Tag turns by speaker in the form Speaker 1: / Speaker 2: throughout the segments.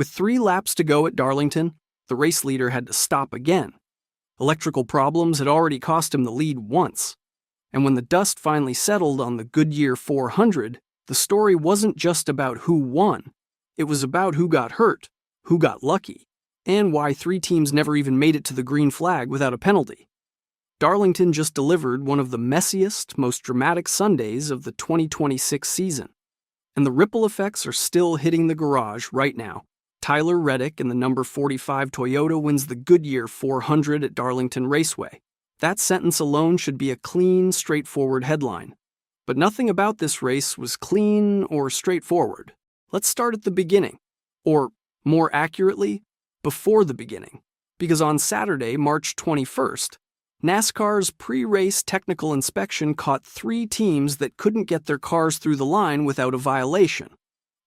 Speaker 1: With 3 laps to go at Darlington, the race leader had to stop again. Electrical problems had already cost him the lead once. And when the dust finally settled on the Goodyear 400, the story wasn't just about who won. It was about who got hurt, who got lucky, and why 3 teams never even made it to the green flag without a penalty. Darlington just delivered one of the messiest, most dramatic Sundays of the 2026 season. And the ripple effects are still hitting the garage right now. Tyler Reddick in the number 45 Toyota wins the Goodyear 400 at Darlington Raceway. That sentence alone should be a clean, straightforward headline. But nothing about this race was clean or straightforward. Let's start at the beginning. Or, more accurately, before the beginning. Because on Saturday, March 21st, NASCAR's pre-race technical inspection caught 3 teams that couldn't get their cars through the line without a violation.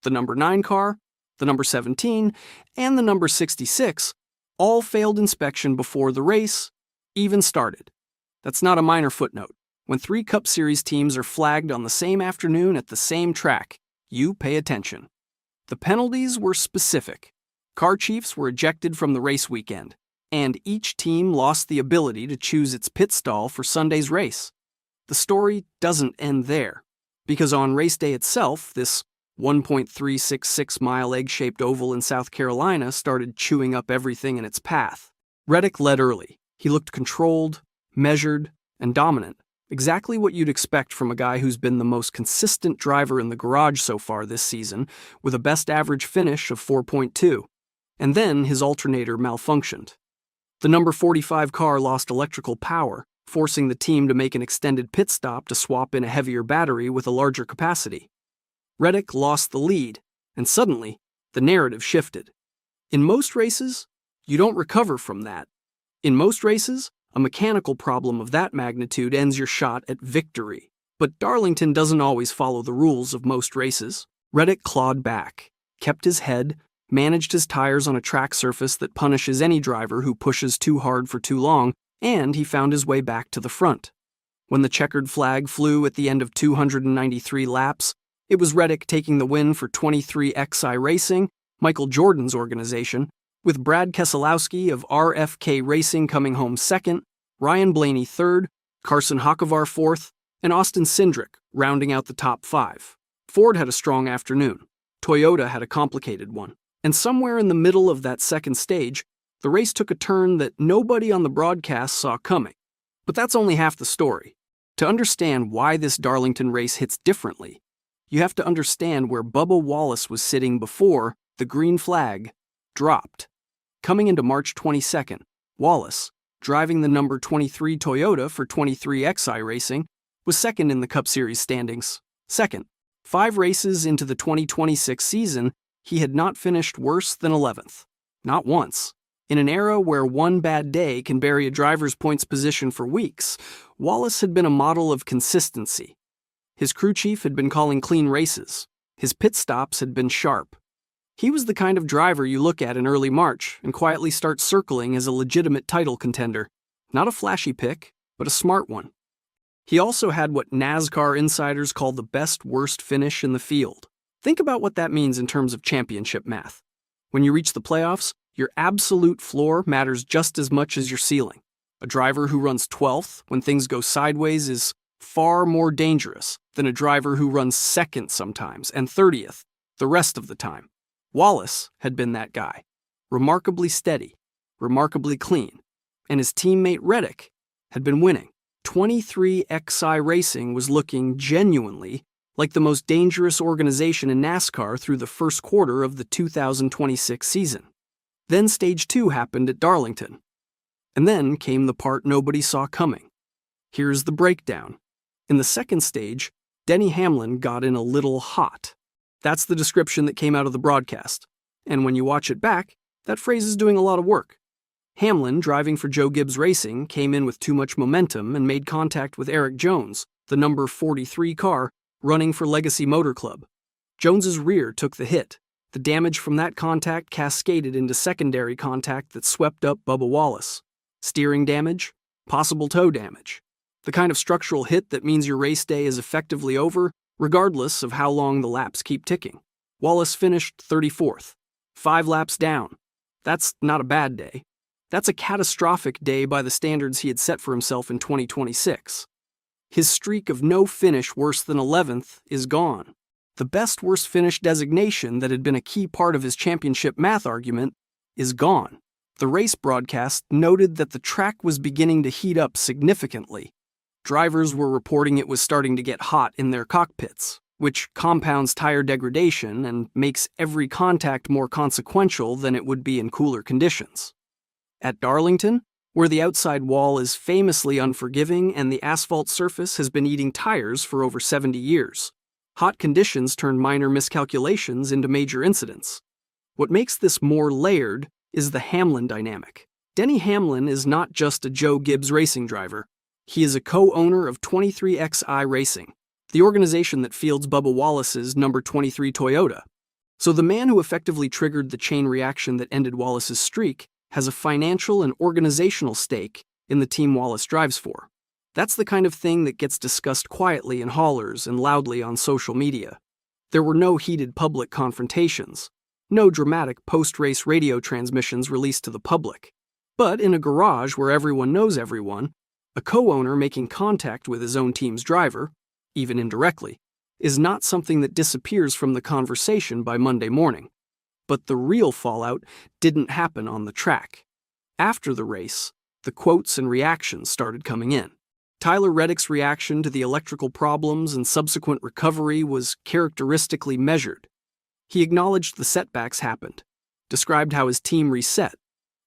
Speaker 1: The number 9 car, the number 17, and the number 66 all failed inspection before the race even started. That's not a minor footnote. When 3 Cup Series teams are flagged on the same afternoon at the same track, you pay attention. The penalties were specific. Car chiefs were ejected from the race weekend, and each team lost the ability to choose its pit stall for Sunday's race. The story doesn't end there, because on race day itself, this 1.366-mile egg-shaped oval in South Carolina started chewing up everything in its path. Reddick led early. He looked controlled, measured, and dominant, exactly what you'd expect from a guy who's been the most consistent driver in the garage so far this season, with a best average finish of 4.2. And then his alternator malfunctioned. The number 45 car lost electrical power, forcing the team to make an extended pit stop to swap in a heavier battery with a larger capacity. Reddick lost the lead, and suddenly, the narrative shifted. In most races, you don't recover from that. In most races, a mechanical problem of that magnitude ends your shot at victory. But Darlington doesn't always follow the rules of most races. Reddick clawed back, kept his head, managed his tires on a track surface that punishes any driver who pushes too hard for too long, and he found his way back to the front. When the checkered flag flew at the end of 293 laps, it was Reddick taking the win for 23XI Racing, Michael Jordan's organization, with Brad Keselowski of RFK Racing coming home second, Ryan Blaney third, Carson Hocevar fourth, and Austin Cindric rounding out the top 5. Ford had a strong afternoon. Toyota had a complicated one. And somewhere in the middle of that second stage, the race took a turn that nobody on the broadcast saw coming. But that's only half the story. To understand why this Darlington race hits differently, you have to understand where Bubba Wallace was sitting before the green flag dropped. Coming into March 22nd, Wallace, driving the number 23 Toyota for 23XI Racing, was second in the Cup Series standings. Second, 5 races into the 2026 season, he had not finished worse than 11th. Not once. In an era where one bad day can bury a driver's points position for weeks, Wallace had been a model of consistency. His crew chief had been calling clean races. His pit stops had been sharp. He was the kind of driver you look at in early March and quietly start circling as a legitimate title contender. Not a flashy pick, but a smart one. He also had what NASCAR insiders call the best-worst finish in the field. Think about what that means in terms of championship math. When you reach the playoffs, your absolute floor matters just as much as your ceiling. A driver who runs 12th when things go sideways is far more dangerous than a driver who runs 2nd sometimes and 30th the rest of the time. Wallace had been that guy. Remarkably steady, remarkably clean. And his teammate Reddick had been winning. 23XI Racing was looking genuinely like the most dangerous organization in NASCAR through the first quarter of the 2026 season. Then Stage 2 happened at Darlington. And then came the part nobody saw coming. Here's the breakdown. In the second stage, Denny Hamlin got in a little hot. That's the description that came out of the broadcast. And when you watch it back, that phrase is doing a lot of work. Hamlin, driving for Joe Gibbs Racing, came in with too much momentum and made contact with Erik Jones, the number 43 car, running for Legacy Motor Club. Jones's rear took the hit. The damage from that contact cascaded into secondary contact that swept up Bubba Wallace. Steering damage, possible toe damage. The kind of structural hit that means your race day is effectively over, regardless of how long the laps keep ticking. Wallace finished 34th. 5 laps down. That's not a bad day. That's a catastrophic day by the standards he had set for himself in 2026. His streak of no finish worse than 11th is gone. The best worst finish designation that had been a key part of his championship math argument is gone. The race broadcast noted that the track was beginning to heat up significantly. Drivers were reporting it was starting to get hot in their cockpits, which compounds tire degradation and makes every contact more consequential than it would be in cooler conditions. At Darlington, where the outside wall is famously unforgiving and the asphalt surface has been eating tires for over 70 years, hot conditions turned minor miscalculations into major incidents. What makes this more layered is the Hamlin dynamic. Denny Hamlin is not just a Joe Gibbs racing driver. He is a co-owner of 23XI Racing, the organization that fields Bubba Wallace's number 23 Toyota. So the man who effectively triggered the chain reaction that ended Wallace's streak has a financial and organizational stake in the team Wallace drives for. That's the kind of thing that gets discussed quietly in haulers and loudly on social media. There were no heated public confrontations, no dramatic post-race radio transmissions released to the public. But in a garage where everyone knows everyone, a co-owner making contact with his own team's driver, even indirectly, is not something that disappears from the conversation by Monday morning. But the real fallout didn't happen on the track. After the race, the quotes and reactions started coming in. Tyler Reddick's reaction to the electrical problems and subsequent recovery was characteristically measured. He acknowledged the setbacks happened, described how his team reset,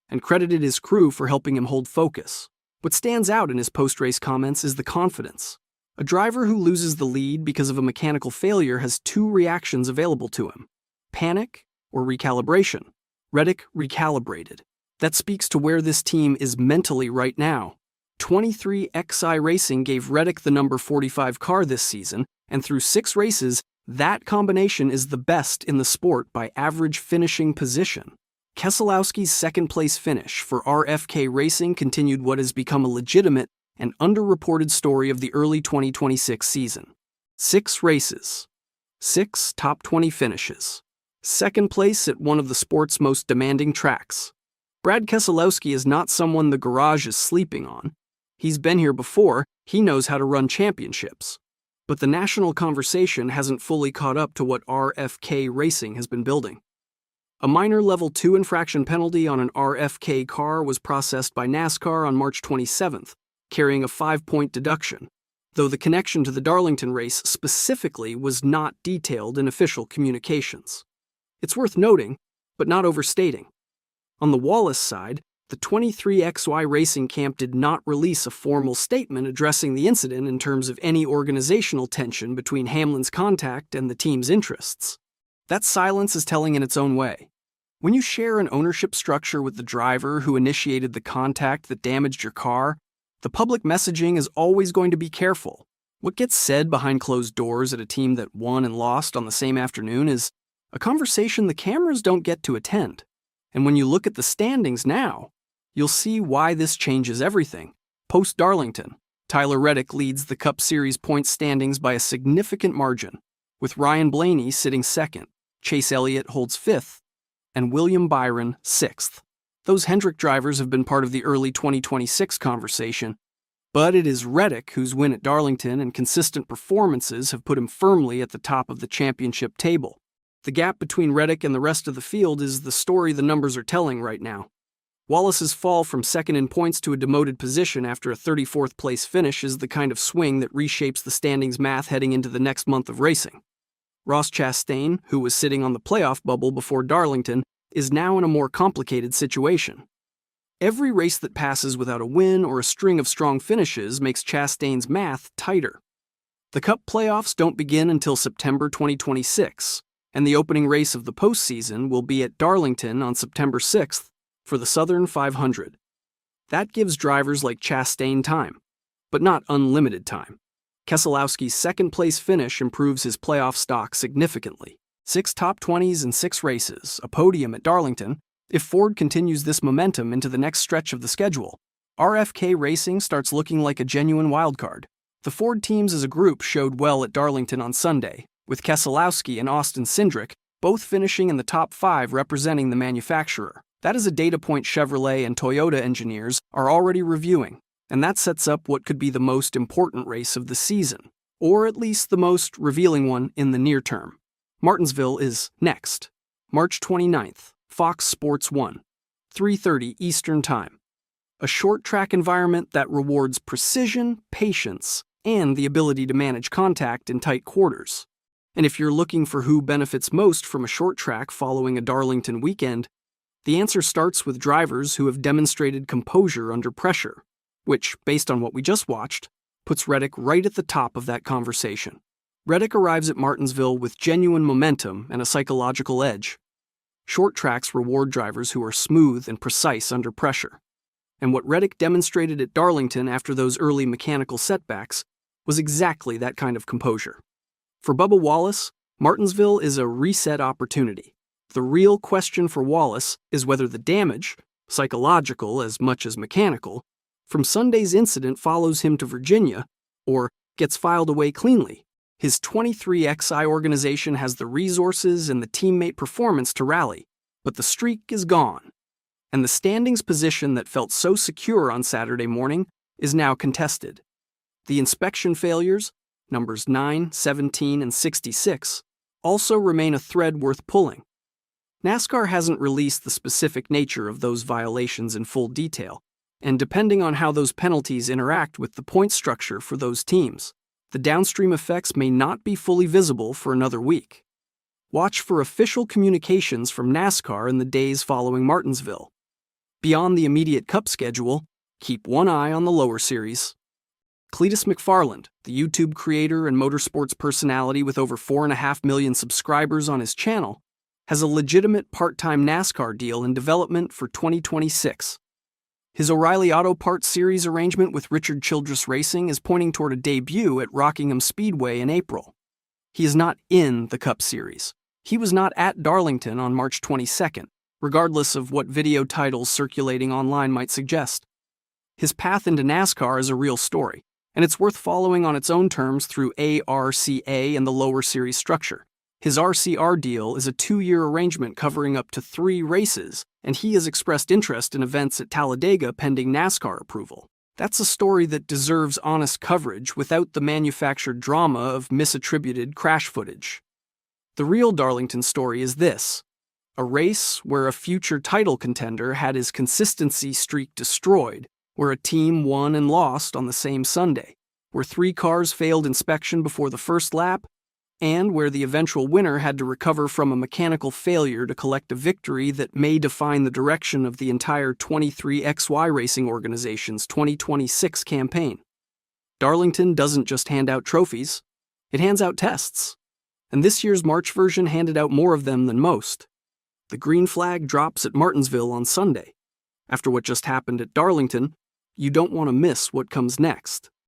Speaker 1: and credited his crew for helping him hold focus. What stands out in his post-race comments is the confidence. A driver who loses the lead because of a mechanical failure has 2 reactions available to him: panic or recalibration. Reddick recalibrated. That speaks to where this team is mentally right now. 23XI Racing gave Reddick the number 45 car this season, and through 6 races, that combination is the best in the sport by average finishing position. Keselowski's second-place finish for RFK Racing continued what has become a legitimate and underreported story of the early 2026 season. 6 races, 6 top 20 finishes. Second place at one of the sport's most demanding tracks. Brad Keselowski is not someone the garage is sleeping on. He's been here before, he knows how to run championships. But the national conversation hasn't fully caught up to what RFK Racing has been building. A minor Level 2 infraction penalty on an RFK car was processed by NASCAR on March 27th, carrying a 5-point deduction, though the connection to the Darlington race specifically was not detailed in official communications. It's worth noting, but not overstating. On the Wallace side, the 23XI Racing camp did not release a formal statement addressing the incident in terms of any organizational tension between Hamlin's contact and the team's interests. That silence is telling in its own way. When you share an ownership structure with the driver who initiated the contact that damaged your car, the public messaging is always going to be careful. What gets said behind closed doors at a team that won and lost on the same afternoon is a conversation the cameras don't get to attend. And when you look at the standings now, you'll see why this changes everything. Post-Darlington, Tyler Reddick leads the Cup Series points standings by a significant margin, with Ryan Blaney sitting second, Chase Elliott holds fifth, and William Byron sixth. Those Hendrick drivers have been part of the early 2026 conversation, but it is Reddick whose win at Darlington and consistent performances have put him firmly at the top of the championship table. The gap between Reddick and the rest of the field is the story the numbers are telling right now. Wallace's fall from second in points to a demoted position after a 34th place finish is the kind of swing that reshapes the standings math heading into the next month of racing. Ross Chastain, who was sitting on the playoff bubble before Darlington, is now in a more complicated situation. Every race that passes without a win or a string of strong finishes makes Chastain's math tighter. The Cup playoffs don't begin until September 2026, and the opening race of the postseason will be at Darlington on September 6th for the Southern 500. That gives drivers like Chastain time, but not unlimited time. Keselowski's second-place finish improves his playoff stock significantly. 6 top 20s in 6 races, a podium at Darlington. If Ford continues this momentum into the next stretch of the schedule, RFK Racing starts looking like a genuine wildcard. The Ford teams as a group showed well at Darlington on Sunday, with Keselowski and Austin Cindric both finishing in the top 5 representing the manufacturer. That is a data point Chevrolet and Toyota engineers are already reviewing, and that sets up what could be the most important race of the season, or at least the most revealing one in the near term. Martinsville is next, March 29th, Fox Sports 1, 3:30 Eastern Time. A short track environment that rewards precision, patience, and the ability to manage contact in tight quarters. And if you're looking for who benefits most from a short track following a Darlington weekend, the answer starts with drivers who have demonstrated composure under pressure, which, based on what we just watched, puts Reddick right at the top of that conversation. Reddick arrives at Martinsville with genuine momentum and a psychological edge. Short tracks reward drivers who are smooth and precise under pressure. And what Reddick demonstrated at Darlington after those early mechanical setbacks was exactly that kind of composure. For Bubba Wallace, Martinsville is a reset opportunity. The real question for Wallace is whether the damage, psychological as much as mechanical, from Sunday's incident follows him to Virginia, or gets filed away cleanly. His 23XI organization has the resources and the teammate performance to rally, but the streak is gone. And the standings position that felt so secure on Saturday morning is now contested. The inspection failures, numbers 9, 17, and 66, also remain a thread worth pulling. NASCAR hasn't released the specific nature of those violations in full detail, and depending on how those penalties interact with the point structure for those teams, the downstream effects may not be fully visible for another week. Watch for official communications from NASCAR in the days following Martinsville. Beyond the immediate Cup schedule, keep one eye on the lower series. Cleetus McFarland, the YouTube creator and motorsports personality with over 4.5 million subscribers on his channel, has a legitimate part-time NASCAR deal in development for 2026. His O'Reilly Auto Parts Series arrangement with Richard Childress Racing is pointing toward a debut at Rockingham Speedway in April. He is not in the Cup Series. He was not at Darlington on March 22nd, regardless of what video titles circulating online might suggest. His path into NASCAR is a real story, and it's worth following on its own terms through ARCA and the lower series structure. His RCR deal is a 2-year arrangement covering up to 3 races, and he has expressed interest in events at Talladega pending NASCAR approval. That's a story that deserves honest coverage without the manufactured drama of misattributed crash footage. The real Darlington story is this: a race where a future title contender had his consistency streak destroyed, where a team won and lost on the same Sunday, where 3 cars failed inspection before the first lap, and where the eventual winner had to recover from a mechanical failure to collect a victory that may define the direction of the entire 23XY Racing organization's 2026 campaign. Darlington doesn't just hand out trophies, it hands out tests. And this year's March version handed out more of them than most. The green flag drops at Martinsville on Sunday. After what just happened at Darlington, you don't want to miss what comes next.